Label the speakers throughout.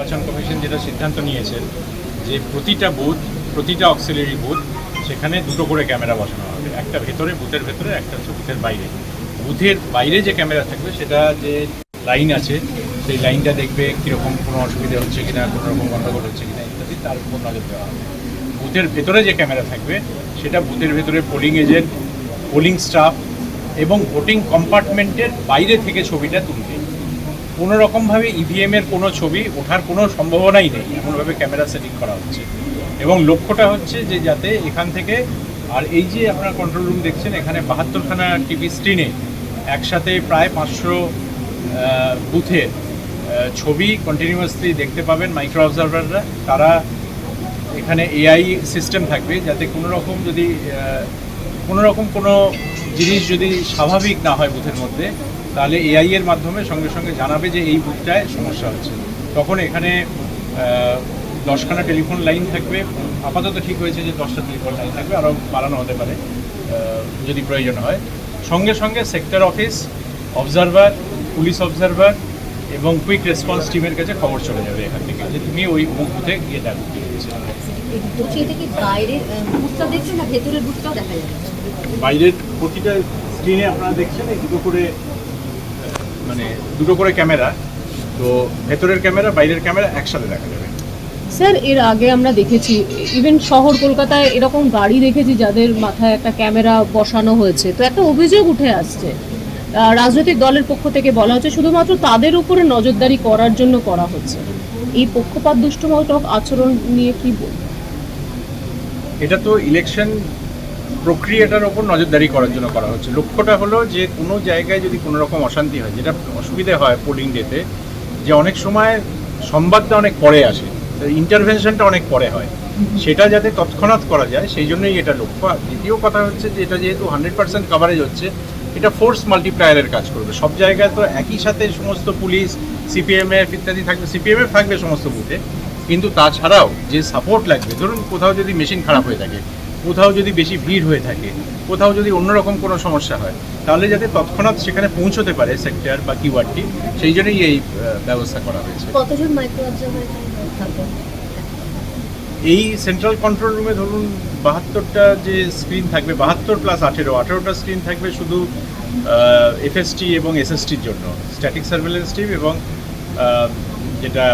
Speaker 1: নির্বাচন কমিশন যেটা সিদ্ধান্ত নিয়েছেন যে প্রতিটা বুথ, প্রতিটা অক্সিলারি বুথ সেখানে দুটো করে ক্যামেরা বসানো হবে, একটা ভেতরে, বুথের ভেতরে, একটা হচ্ছে বুথের বাইরে। বুথের বাইরে যে ক্যামেরা থাকবে সেটা যে লাইন আছে সেই লাইনটা দেখবে কীরকম কোনো অসুবিধা হচ্ছে কিনা, কোনো রকম গণ্ডগোল হচ্ছে কিনা ইত্যাদি, তার উপর নজর দেওয়া হবে। বুথের ভেতরে যে ক্যামেরা থাকবে সেটা বুথের ভেতরে পোলিং এজেন্ট, পোলিং স্টাফ এবং ভোটিং কম্পার্টমেন্টের বাইরে থেকে ছবিটা তুলবে। কোনো রকমভাবে ইভিএমের কোনো ছবি ওঠার কোনো সম্ভাবনাই নেই, এমনভাবে ক্যামেরা সেটিং করা হচ্ছে। এবং লক্ষ্যটা হচ্ছে যে যাতে এখান থেকে, আর এই যে আপনারা কন্ট্রোল রুম দেখছেন, এখানে 72খানা টিভি স্ক্রিনে একসাথে প্রায় 500 বুথের ছবি কন্টিনিউয়াসলি দেখতে পাবেন মাইক্রো অবজারভাররা। তারা এখানে এআই সিস্টেম থাকবে যাতে কোনো রকম যদি কোনো জিনিস যদি স্বাভাবিক না হয় বুথের মধ্যে, তাহলে এআই এর মাধ্যমে সঙ্গে সঙ্গে জানাবে যে এই বুথটায় সমস্যা হচ্ছে। তখন এখানে 10খানা টেলিফোন লাইন থাকবে, আপাতত ঠিক হয়েছে যে 10টা টেলিফোন লাইন থাকবে, আরও বাড়ানো হতে পারে যদি প্রয়োজন হয়। সঙ্গে সঙ্গে sector office, observer, police observer এবং কুইক রেসপন্স টিমের কাছে খবর চলে যাবে এখান থেকে যে তুমি ওই বুথে গিয়ে দেখো। বাইরের প্রতিটা স্ক্রিনে আপনারা দেখছেন এই দুটো করে ক্যামেরা, তো ভেতরের ক্যামেরা বাইরের ক্যামেরা একসাথে দেখা যাবে।
Speaker 2: স্যার, এর আগে আমরা দেখেছি ইভেন শহর কলকাতায় এরকম গাড়ি দেখেছি যাদের মাথায় একটা ক্যামেরা বসানো হয়েছে। তো একটা অভিযোগ উঠে আসছে, রাজনৈতিক দলের পক্ষ থেকে বলা হচ্ছে শুধুমাত্র তাদের উপরে নজরদারি করার জন্য করা হচ্ছে। এই পক্ষপাত দুষ্টমূলক আচরণ নিয়ে কি বলবেন?
Speaker 1: এটা তো ইলেকশন প্রক্রিয়াটার ওপর নজরদারি করার জন্য করা হচ্ছে। লক্ষ্যটা হলো যে কোনো জায়গায় যদি কোনো রকম অশান্তি হয়, যেটা অসুবিধে হয় পোলিং ডেতে, যে অনেক সময় সংবাদটা অনেক পরে আসে, ইন্টারভেনশনটা অনেক পরে হয়, সেটা যাতে তৎক্ষণাৎ করা যায় সেই জন্যই এটা লক্ষ্য। আর দ্বিতীয় কথা হচ্ছে যে এটা যেহেতু 100% কাভারেজ হচ্ছে, এটা ফোর্স মাল্টিপ্লায়ারের কাজ করবে। সব জায়গায় তো একই সাথে সমস্ত পুলিশ, সিপিএমএফ ইত্যাদি থাকবে, সিপিএমএফ থাকবে সমস্ত বুথে, কিন্তু তাছাড়াও যে সাপোর্ট লাগবে, ধরুন কোথাও যদি মেশিন খারাপ হয়ে থাকে, কোথাও যদি বেশি ভিড় হয়ে থাকে, কোথাও যদি অন্যরকম কোনো সমস্যা হয়, তাহলে যাতে তৎক্ষণাৎ সেখানে পৌঁছতে পারে সেক্টর বা কিওয়ার্ডটি, সেই জন্যই এই ব্যবস্থা করা হয়েছে।
Speaker 2: কতজন মাইক্রো অবজারভার থাকবে?
Speaker 1: এই সেন্ট্রাল কন্ট্রোল রুমে ধরুন 72টা যে স্ক্রিন থাকবে, 72 প্লাস 18টা স্ক্রিন থাকবে শুধু এফএসটি এবং এসএসটির জন্য, স্ট্যাটিক সার্ভেলেন্স টিম এবং যেটা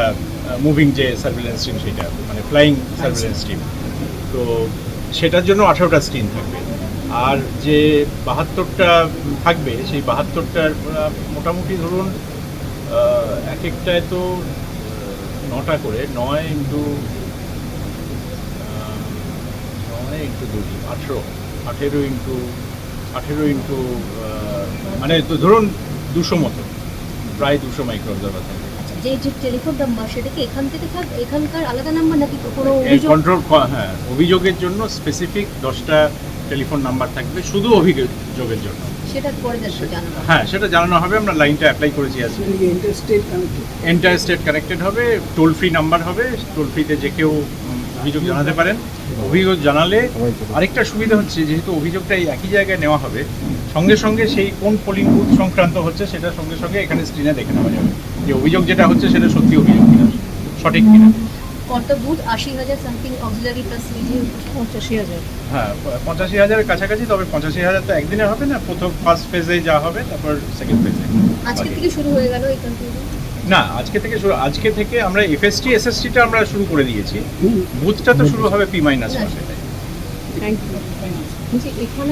Speaker 1: মুভিং যে সার্ভেলেন্স টিম, সেটা মানে ফ্লাইং সার্ভেলেন্স টিম, তো সেটার জন্য 18টা স্ক্রিন থাকবে। আর যে 72টা থাকবে সেই 72টার মোটামুটি ধরুন এক একটায় তো 9টা করে, 9 ইন্টু 2, 18 ইন্টু মানে তো ধরুন 200 মতো, প্রায় 200 মাইক্রো অবজারভার থাকবে।
Speaker 2: যে টেলিফোন নাম্বার সেটা কি এখান থেকে থাকবে, এখানকার আলাদা নাম্বার নাকি কোনো
Speaker 1: কন্ট্রোল? হ্যাঁ, অভিযোগের জন্য স্পেসিফিক 10টা টেলিফোন নাম্বার থাকবে শুধু অভিযোগের জন্য।
Speaker 2: সেটা পরে জানানো?
Speaker 1: হ্যাঁ, সেটা জানানো হবে। আমরা লাইনটা অ্যাপ্লাই করেছি আজকে। এন্টার স্টেট কানেক্টেড হবে, টোল ফ্রি নাম্বার হবে, টোল ফ্রিতে যে কেউ অভিযোগ জানাতে পারেন। অভিযোগ জানালে আরেকটা সুবিধা হচ্ছে, যেহেতু অভিযোগটা এই একই জায়গায় নেওয়া হবে, সঙ্গে সঙ্গে সেই কোন পোলিং বুথ সংক্রান্ত হচ্ছে সেটা সঙ্গে সঙ্গে এখানে স্ক্রিনে দেখে নেওয়া যাবে যে অভিযোগ যেটা হচ্ছে সেটা সত্যি অভিযোগ কিনা, সঠিক কিনা।
Speaker 2: কত booth? 80,000 something auxiliary plus media 85,000।
Speaker 1: হ্যাঁ, 85,000-এর কাছাকাছি। তবে 85,000 তো একদিনে হবে না, প্রথম ফার্স্ট ফেজে যা হবে, তারপর সেকেন্ড ফেজে।
Speaker 2: আজকে থেকে শুরু হয়ে গেল এই কন্টিনিউ?
Speaker 1: না, আজকে থেকে আমরা এফএসটি এসএসটিটা আমরা শুরু করে দিয়েছি, বুথটা তো শুরু হবে P- মাসে।
Speaker 2: Thank you. এখানে